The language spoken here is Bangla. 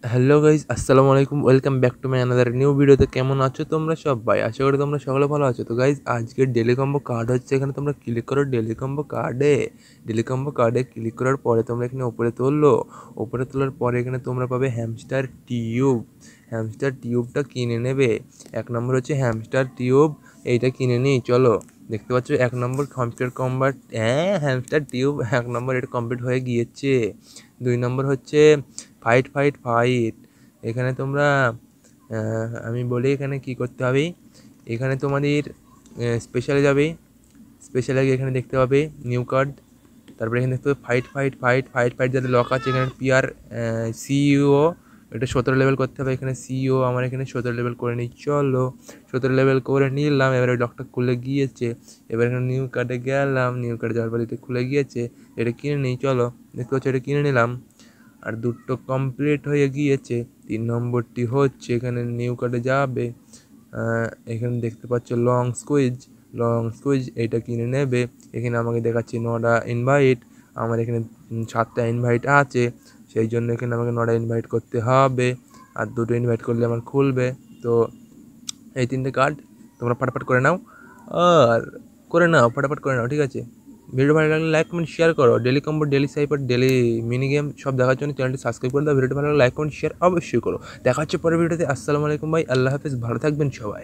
হ্যালো গাইজ, আসসালামু আলাইকুম। Welcome back to my another new ভিডিওতে। কেমন আছো তোমরা সবাই? আশা করি তোমরা সকলে ভালো আছো। তো গাইজ, আজকের ডেলি কম্বো কার্ড হচ্ছে, এখানে তোমরা ক্লিক করো ডেলি কম্বো কার্ডে ক্লিক করার পরে তোমরা এখানে ওপরে তোলার পরে এখানে তোমরা পাবে হ্যামস্টার টিউবটা কিনে নেবে। 1 নম্বর হচ্ছে হ্যামস্টার টিউব, এইটা কিনে নিই। চলো, দেখতে পাচ্ছ 1 নম্বর হ্যামস্টার টিউব 1 নম্বর এটা কমপ্লিট হয়ে গিয়েছে। 2 নম্বর হচ্ছে ফাইট। এখানে তোমরা আমি বলি এখানে কি করতে হবে। এখানে তোমাদের স্পেশালে যাবে। স্পেশালে গিয়ে এখানে দেখতে পাবে নিউ কার্ড। তারপরে এখানে দেখতে পাবে ফাইট যাদের লক আছে এখানে পিআর সিইও, এটা 17 লেভেল করতে হবে। এখানে সিইও আমার এখানে 17 লেভেল করে নিই। চলো, 17 লেভেল করে নিলাম। এবারে লকটা খুলে গিয়েছে। এবার এখানে নিউ কার্ডে গেলাম, নিউ কার্ডে যাওয়ার পর এটা খুলে গিয়েছে। এটা কিনে নিই। চলো, দেখতে পাচ্ছ এটা কিনে নিলাম। আর 2টো কমপ্লিট হয়ে গিয়েছে। 3 নম্বরটি হচ্ছে এখানে নিউ কার্ডে যাবে। এখানে দেখতে পাচ্ছ লং স্কুইজ এইটা কিনে নেবে। এখানে আমাকে দেখাচ্ছে 9টা ইনভাইট। আমার এখানে 7টা ইনভাইট আছে, সেই জন্য এখানে আমাকে 9টা ইনভাইট করতে হবে। আর 2টো ইনভাইট করলে আমার খুলবে। তো এই 3টে কার্ড তোমরা ফটাফট করে নাও, আর ফটাফট করে নাও, ঠিক আছে? ভিডিও ভালো লাগলে লাইক কমেন্ট শেয়ার করো। Daily combo, daily cipher, daily mini game সব দেখার জন্য চ্যানেলটি সাবস্ক্রাইব করে দাও। ভিডিওটি ভালো লাগলে লাইক কমেন্ট শেয়ার অবশ্যই করো। দেখা হচ্ছে পরের ভিডিওতে। আসসালামু আলাইকুম ভাই, আল্লাহ হাফেজ, ভালো থাকবেন সবাই।